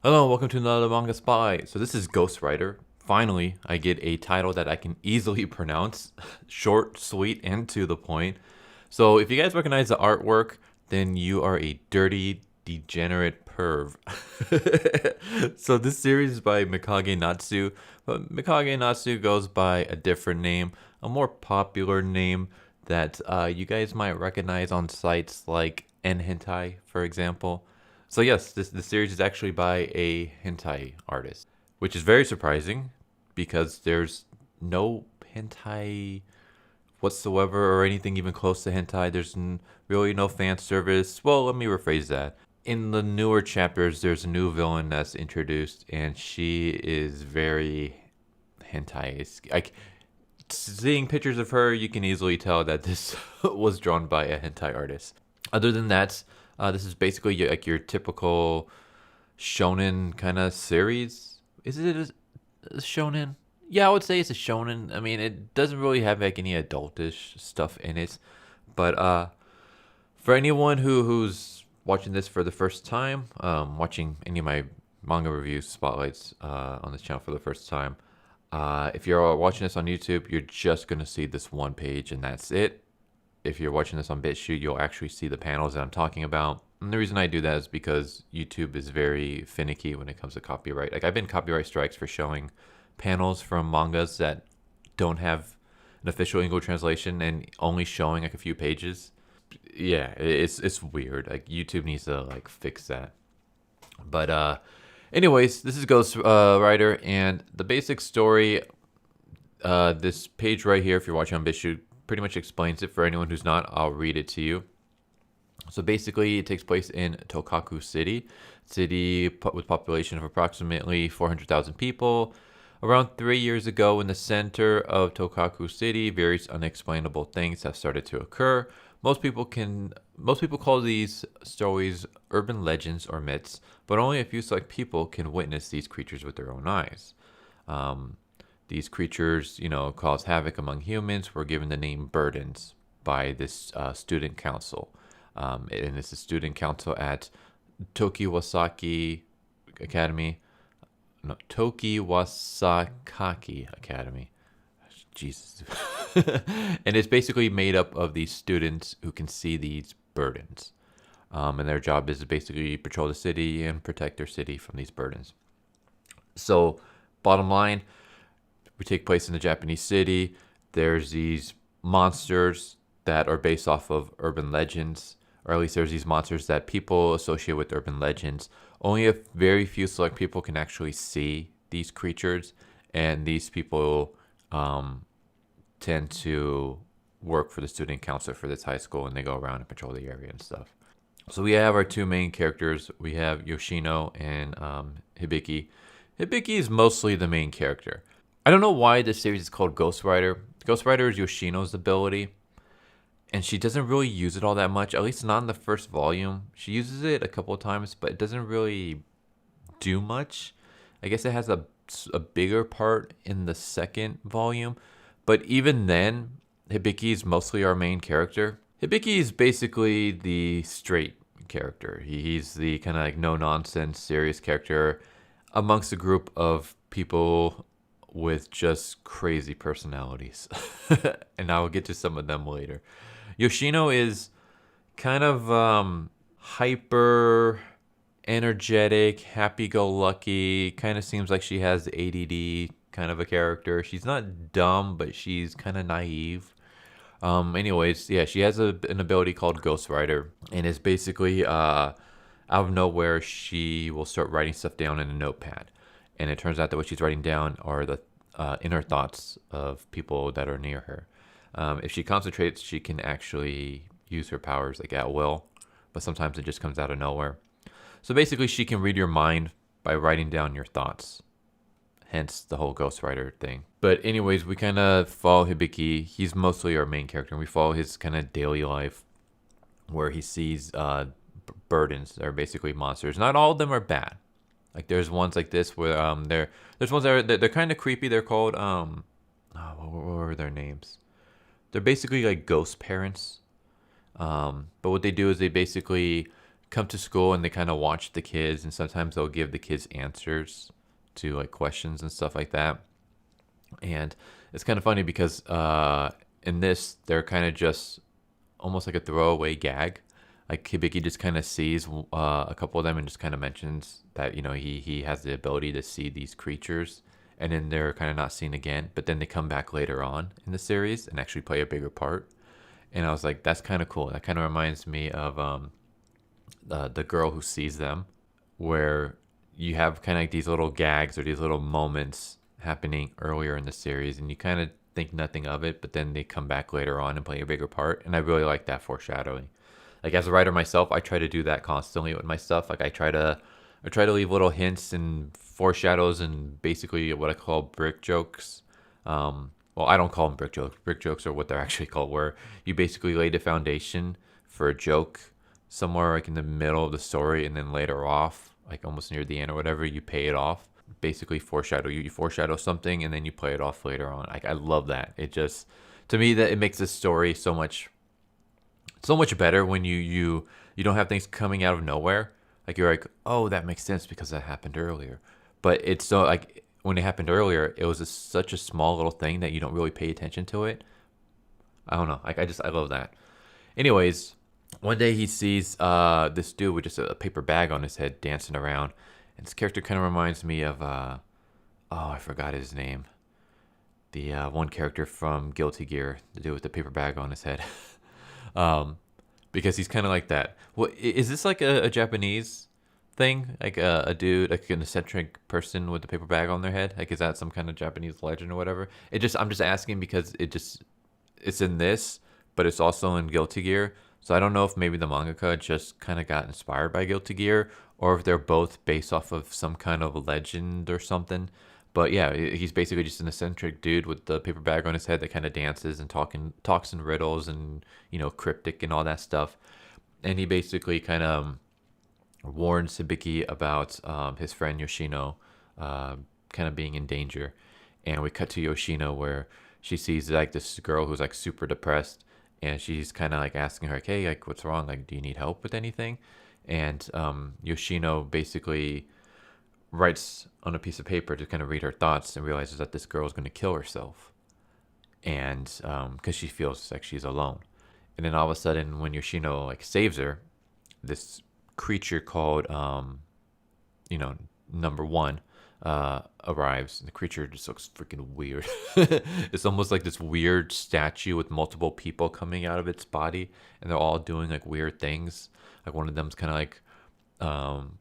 Hello, welcome to another manga spotlight. So this is Ghost Rider. Finally, I get a title that I can easily pronounce, short, sweet, and to the point. So if you guys recognize the artwork, then you are a dirty, degenerate perv. So this series is by Mikage Natsu, but Mikage Natsu goes by a different name, a more popular name that you guys might recognize on sites like Hentai, for example. So yes, this series is actually by a hentai artist, which is very surprising because there's no hentai whatsoever or anything even close to hentai. There's really no fan service. Well, let me rephrase that. In the newer chapters, there's a new villain that's introduced, and she is very hentai. Like seeing pictures of her, you can easily tell that this was drawn by a hentai artist. Other than that, this is basically like your typical shonen kind of series. Is it a shonen? Yeah, I would say it's a shonen. I mean, it doesn't really have like any adultish stuff in it, but for anyone who's watching this for the first time, watching any of my manga reviews spotlights on this channel for the first time, if you're watching this on YouTube, you're just gonna see this one page and that's it. If you're watching this on BitChute, you'll actually see the panels that I'm talking about. And the reason I do that is because YouTube is very finicky when it comes to copyright. Like I've been copyright strikes for showing panels from mangas that don't have an official English translation and only showing like a few pages. Yeah, it's weird. Like YouTube needs to like fix that. But anyways, this is Ghost Rider, and the basic story. This page right here, if you're watching on BitChute, pretty much explains it. For anyone who's not, I'll read it to you. So basically, it takes place in Tokaku City, with population of approximately 400,000 people. Around 3 years ago, in the center of Tokaku City, various unexplainable things have started to occur. Most people call these stories urban legends or myths, but only a few select people can witness these creatures with their own eyes. These creatures, cause havoc among humans. Were given the name burdens by this student council. And it's a student council at Tokiwasaki Academy. No, Tokiwasakaki Academy. Jesus. And it's basically made up of these students who can see these burdens. And their job is to basically patrol the city and protect their city from these burdens. So, bottom line, we take place in a Japanese city. There's these monsters that are based off of urban legends, or at least there's these monsters that people associate with urban legends. Only a very few select people can actually see these creatures, and these people tend to work for the student council for this high school, and they go around and patrol the area and stuff. So we have our two main characters. We have Yoshino and Hibiki. Hibiki is mostly the main character. I don't know why this series is called Ghost Rider. Ghost Rider is Yoshino's ability, and she doesn't really use it all that much, at least not in the first volume. She uses it a couple of times, but it doesn't really do much. I guess it has a bigger part in the second volume, but even then, Hibiki is mostly our main character. Hibiki is basically the straight character. He's the kind of like no-nonsense, serious character amongst a group of people with just crazy personalities. And I will get to some of them later. Yoshino is kind of hyper energetic, happy-go-lucky, kind of seems like she has ADD kind of a character. She's not dumb, but she's kind of naive. Anyways, yeah, she has an ability called Ghost Rider, and it's basically out of nowhere she will start writing stuff down in a notepad. And it turns out that what she's writing down are the inner thoughts of people that are near her. If she concentrates, she can actually use her powers like at will, but sometimes it just comes out of nowhere. So basically, she can read your mind by writing down your thoughts. Hence the whole Ghost Rider thing. But anyways, we kind of follow Hibiki. He's mostly our main character, and we follow his kind of daily life where he sees burdens that are basically monsters. Not all of them are bad. Like there's ones like this where there's ones that they're kind of creepy. They're called what were their names? They're basically like ghost parents. But what they do is they basically come to school and they kind of watch the kids, and sometimes they'll give the kids answers to like questions and stuff like that. And it's kind of funny because in this, they're kind of just almost like a throwaway gag. Like Hibiki just kind of sees a couple of them and just kind of mentions that he has the ability to see these creatures, and then they're kind of not seen again. But then they come back later on in the series and actually play a bigger part. And I was like, that's kind of cool. That kind of reminds me of the girl who sees them, where you have kind of like these little gags or these little moments happening earlier in the series, and you kind of think nothing of it, but then they come back later on and play a bigger part. And I really like that foreshadowing. Like as a writer myself, I try to do that constantly with my stuff. Like I try to leave little hints and foreshadows and basically what I call brick jokes. Well, I don't call them brick jokes. Brick jokes are what they're actually called, where you basically lay the foundation for a joke somewhere like in the middle of the story, and then later off, like almost near the end or whatever, you pay it off. Basically foreshadow. You foreshadow something and then you play it off later on. Like I love that. It just, to me, that it makes the story so much better when you don't have things coming out of nowhere. Like you're like, oh, that makes sense because that happened earlier. But it's so like when it happened earlier, it was such a small little thing that you don't really pay attention to it. I don't know. Like I love that. Anyways, one day he sees this dude with just a paper bag on his head dancing around. And this character kind of reminds me of I forgot his name. The one character from Guilty Gear, the dude with the paper bag on his head. Because he's kind of like that. Well, is this like a Japanese thing? Like a dude, like an eccentric person with a paper bag on their head? Like is that some kind of Japanese legend or whatever? I'm just asking because it's in this, but it's also in Guilty Gear. So I don't know if maybe the mangaka just kind of got inspired by Guilty Gear, or if they're both based off of some kind of legend or something. But yeah, he's basically just an eccentric dude with the paper bag on his head that kind of dances and talks in riddles and cryptic and all that stuff. And he basically kind of warns Hibiki about his friend Yoshino kind of being in danger. And we cut to Yoshino where she sees like this girl who's like super depressed, and she's kind of like asking her, like, hey, like what's wrong? Like, do you need help with anything? And Yoshino basically writes on a piece of paper to kind of read her thoughts, and realizes that this girl is going to kill herself, and because she feels like she's alone. And then all of a sudden, when Yoshino like saves her, this creature called number one arrives, and the creature just looks freaking weird. It's almost like this weird statue with multiple people coming out of its body, and they're all doing like weird things. Like one of them's kind of like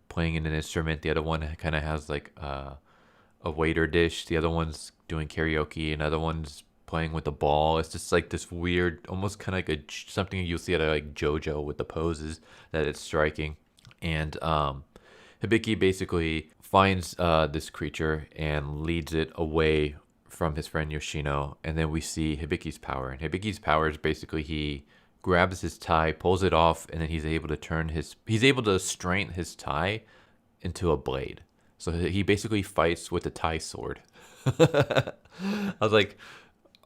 playing in an instrument. The other one kind of has like a waiter dish. The other one's doing karaoke. Another one's playing with a ball. It's just like this weird, almost kind of like something you'll see at a like JoJo with the poses that it's striking. And Hibiki basically finds this creature and leads it away from his friend Yoshino. And then we see Hibiki's power. And Hibiki's power is basically he grabs his tie, pulls it off, and then he's able to straighten his tie into a blade. So he basically fights with a tie sword. I was like,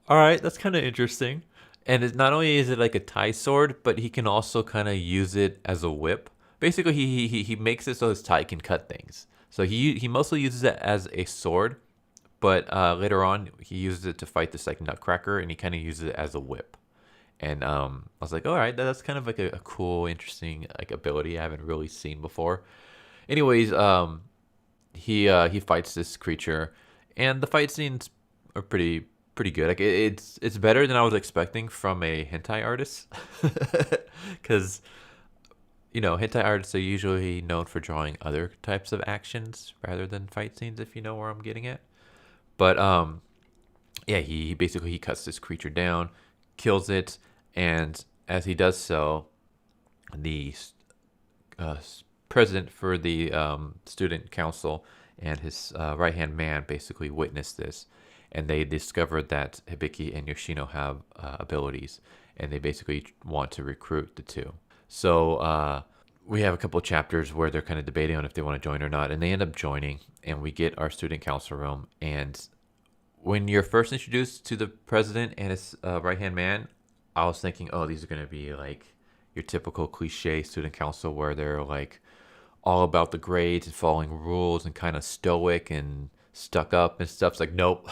all right, that's kind of interesting. And it's not only is it like a tie sword, but he can also kind of use it as a whip. Basically, he makes it so his tie can cut things. So he mostly uses it as a sword, but later on he uses it to fight this like nutcracker, and he kind of uses it as a whip. And I was like, all right, that's kind of like a cool, interesting like ability I haven't really seen before. Anyways, he fights this creature, and the fight scenes are pretty good. Like it's better than I was expecting from a hentai artist, because hentai artists are usually known for drawing other types of actions rather than fight scenes, if you know where I'm getting at. But yeah, he basically cuts this creature down, kills it, and as he does so, the president for the student council and his right-hand man basically witness this, and they discovered that Hibiki and Yoshino have abilities, and they basically want to recruit the two. So we have a couple of chapters where they're kind of debating on if they want to join or not, and they end up joining, and we get our student council room. And when you're first introduced to the president and his right-hand man, I was thinking, oh, these are going to be like, your typical cliche student council where they're like all about the grades and following rules and kind of stoic and stuck up and stuff. It's like, nope.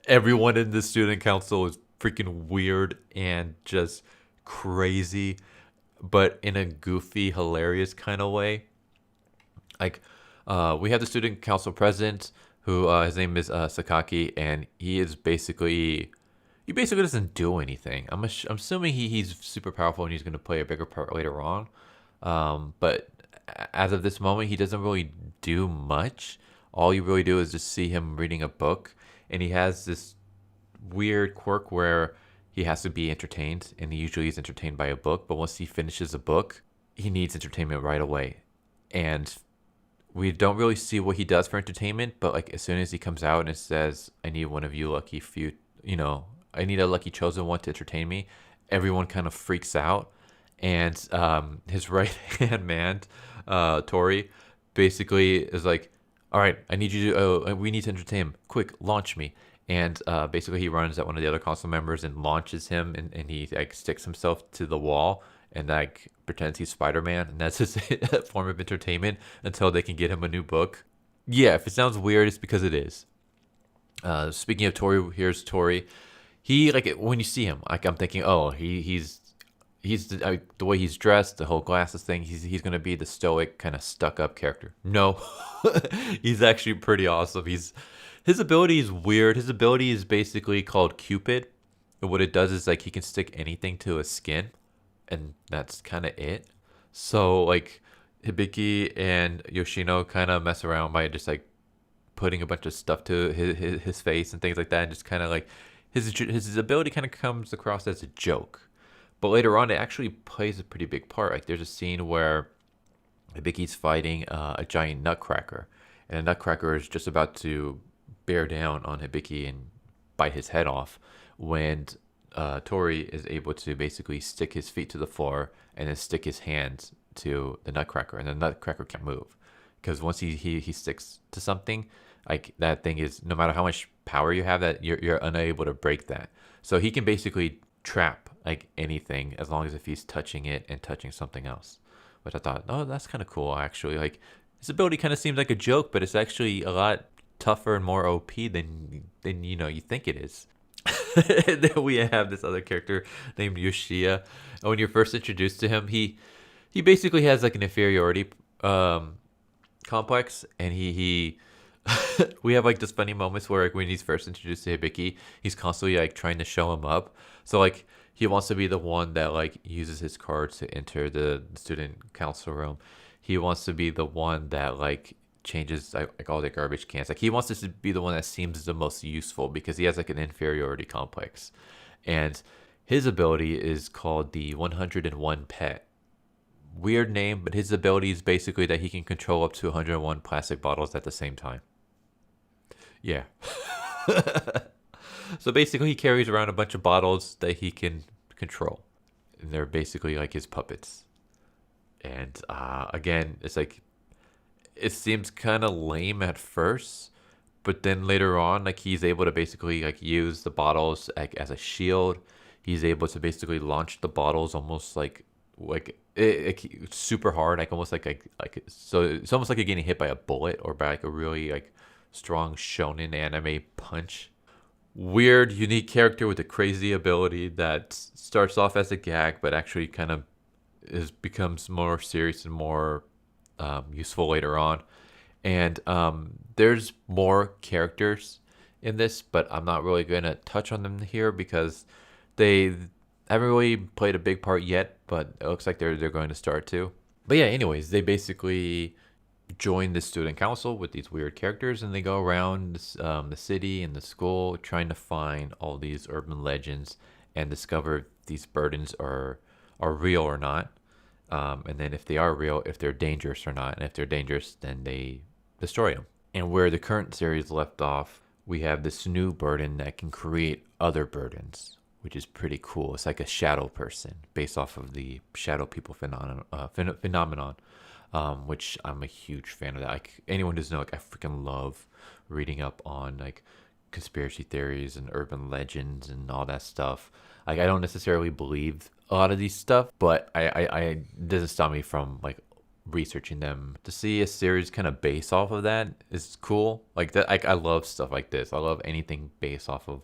Everyone in the student council is freaking weird and just crazy, but in a goofy, hilarious kind of way. Like, we have the student council president who his name is Sakaki, and he basically doesn't do anything. I'm assuming he's super powerful and he's going to play a bigger part later on. But as of this moment, he doesn't really do much. All you really do is just see him reading a book, and he has this weird quirk where he has to be entertained, and he usually is entertained by a book. But once he finishes a book, he needs entertainment right away, and we don't really see what he does for entertainment. But like as soon as he comes out and says, "I need one of you lucky few," I need a lucky chosen one to entertain me, everyone kind of freaks out. And his right hand man, Tori, basically is like, "All right, I need you to. We need to entertain him. Quick, launch me." And basically, he runs at one of the other council members and launches him, and he like sticks himself to the wall and like pretends he's Spider-Man, and that's his form of entertainment until they can get him a new book. Yeah, if it sounds weird, it's because it is. Speaking of Tori, here's Tori. He like when you see him, like I'm thinking, oh, he's the way he's dressed, the whole glasses thing. He's gonna be the stoic kind of stuck up character. No, he's actually pretty awesome. His ability is weird. His ability is basically called Cupid, and what it does is like he can stick anything to his skin, and that's kind of it. So like Hibiki and Yoshino kind of mess around by just like putting a bunch of stuff to his face and things like that, and just kind of like his ability kind of comes across as a joke. But later on, it actually plays a pretty big part. Like there's a scene where Hibiki's fighting a giant nutcracker, and the nutcracker is just about to bear down on Hibiki and bite his head off when Tori is able to basically stick his feet to the floor and then stick his hands to the nutcracker, and the nutcracker can't move because once he sticks to something, like that thing is, no matter how much power you have, that you're unable to break that. So he can basically trap like anything as long as if he's touching it and touching something else. Which I thought, oh, that's kind of cool actually. Like his ability kind of seems like a joke, but it's actually a lot tougher and more OP than you think it is. And then we have this other character named Yoshia. And when you're first introduced to him, he basically has like an inferiority complex, and he we have like this funny moments where like when he's first introduced to Hibiki, he's constantly like trying to show him up. So like he wants to be the one that like uses his cards to enter the student council room. He wants to be the one that like changes like all the garbage cans. Like he wants to be the one that seems the most useful because he has like an inferiority complex. And his ability is called the 101 Pet. Weird name, but his ability is basically that he can control up to 101 plastic bottles at the same time. Yeah. So basically, he carries around a bunch of bottles that he can control. And they're basically like his puppets. And again, it's like, it seems kind of lame at first, but then later on, like he's able to basically like use the bottles like as a shield. He's able to basically launch the bottles almost like super hard, like almost like so it's almost like you're getting hit by a bullet or by like a really like strong shonen anime punch. Weird, unique character with a crazy ability that starts off as a gag, but actually kind of becomes more serious and more useful later on. And there's more characters in this, but I'm not really going to touch on them here because they haven't really played a big part yet, but it looks like they're going to start to. But yeah, anyways, they basically join the student council with these weird characters, and they go around the city and the school trying to find all these urban legends and discover if these burdens are real or not. And then if they are real, if they're dangerous or not. And if they're dangerous, then they destroy them. And where the current series left off, we have this new burden that can create other burdens, which is pretty cool. It's like a shadow person based off of the shadow people phenomenon, which I'm a huge fan of that. Like anyone doesn't know, like I freaking love reading up on like conspiracy theories and urban legends and all that stuff. Like I don't necessarily believe a lot of these stuff, but I it doesn't stop me from like researching them. To see a series kind of based off of that is cool. Like that, I love stuff like this. I love anything based off of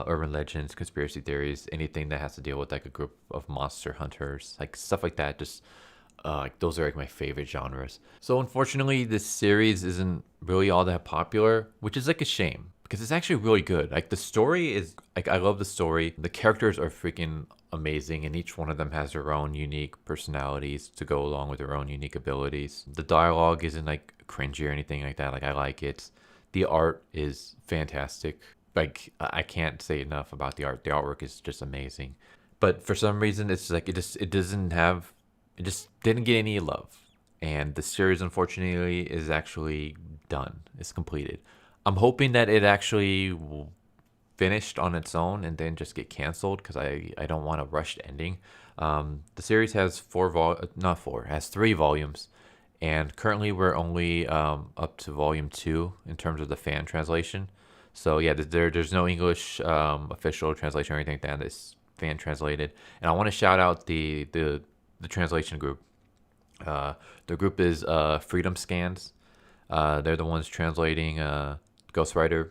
urban legends, conspiracy theories, anything that has to deal with like a group of monster hunters, like stuff like that. Just like those are like my favorite genres. So unfortunately, this series isn't really all that popular, which is like a shame because it's actually really good. Like the story is like I love the story. The characters are freaking amazing, and each one of them has their own unique personalities to go along with their own unique abilities. The dialogue isn't like cringy or anything like that. Like I like it. The art is fantastic. Like I can't say enough about the art. The artwork is just amazing. But for some reason, it's like it doesn't have it just didn't get any love. And the series, unfortunately, is actually done. It's completed. I'm hoping that it actually finished on its own and then just get canceled because I don't want a rushed ending. The series has not four, it has 3 volumes. And currently we're only up to volume 2 in terms of the fan translation. So yeah, there's no English official translation or anything like that. It's fan translated. And I want to shout out the translation group. The group is Freedom Scans. They're the ones translating Ghostwriter,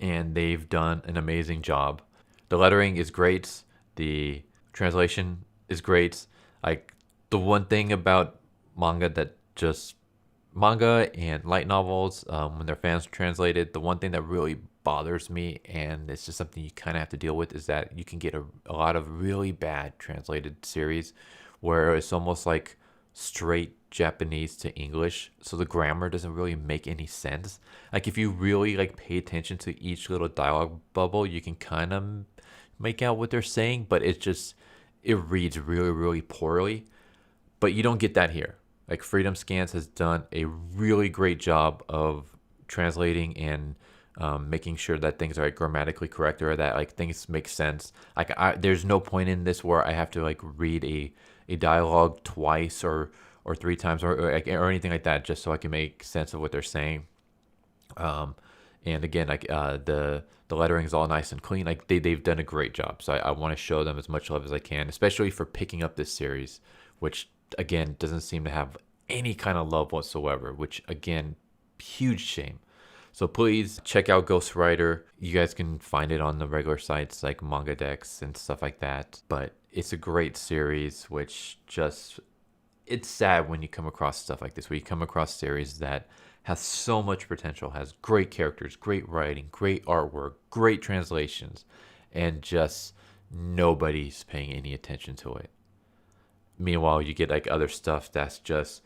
and they've done an amazing job. The lettering is great. The translation is great. Like the one thing about manga and light novels, when their fans translated, the one thing that really bothers me, and it's just something you kind of have to deal with, is that you can get a lot of really bad translated series where it's almost like straight Japanese to English, so the grammar doesn't really make any sense. Like if you really like pay attention to each little dialogue bubble, you can kind of make out what they're saying, but it reads really, really poorly. But you don't get that here. Like Freedom Scans has done a really great job of translating and making sure that things are like grammatically correct or that like things make sense. Like there's no point in this where I have to like read a dialogue twice or 3 times or anything like that just so I can make sense of what they're saying. And again, like the lettering is all nice and clean. Like they've done a great job. So I want to show them as much love as I can, especially for picking up this series, which again doesn't seem to have any kind of love whatsoever, which again, huge shame. So please check out Ghostwriter. You guys can find it on the regular sites like MangaDex and stuff like that. But it's a great series, which just, it's sad when you come across stuff like this, where you come across series that has so much potential, has great characters, great writing, great artwork, great translations, and just nobody's paying any attention to it. Meanwhile, you get like other stuff that's just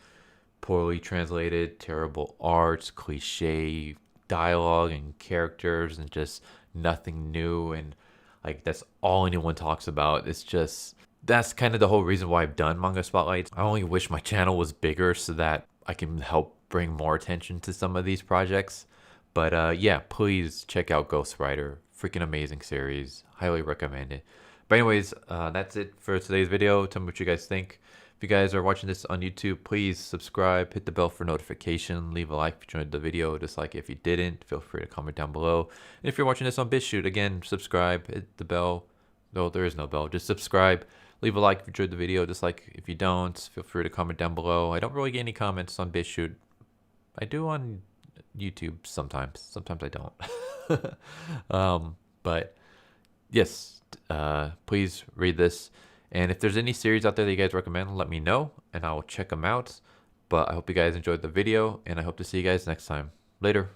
poorly translated, terrible art, cliche dialogue and characters, and just nothing new, and like that's all anyone talks about. It's just, that's kind of the whole reason why I've done manga spotlights. I only wish my channel was bigger so that I can help bring more attention to some of these projects. But yeah, please check out Ghostwriter. Freaking amazing series. Highly recommend it. But anyways, that's it for today's video. Tell me what you guys think. If you guys are watching this on YouTube, please subscribe, hit the bell for notification, leave a like if you enjoyed the video, dislike if you didn't. Feel free to comment down below. And if you're watching this on BitChute, again, subscribe, hit the bell. No, there is no bell. Just subscribe, leave a like if you enjoyed the video, dislike if you don't. Feel free to comment down below. I don't really get any comments on BitChute. I do on YouTube sometimes. Sometimes I don't. But yes, please read this. And if there's any series out there that you guys recommend, let me know and I will check them out. But I hope you guys enjoyed the video and I hope to see you guys next time. Later.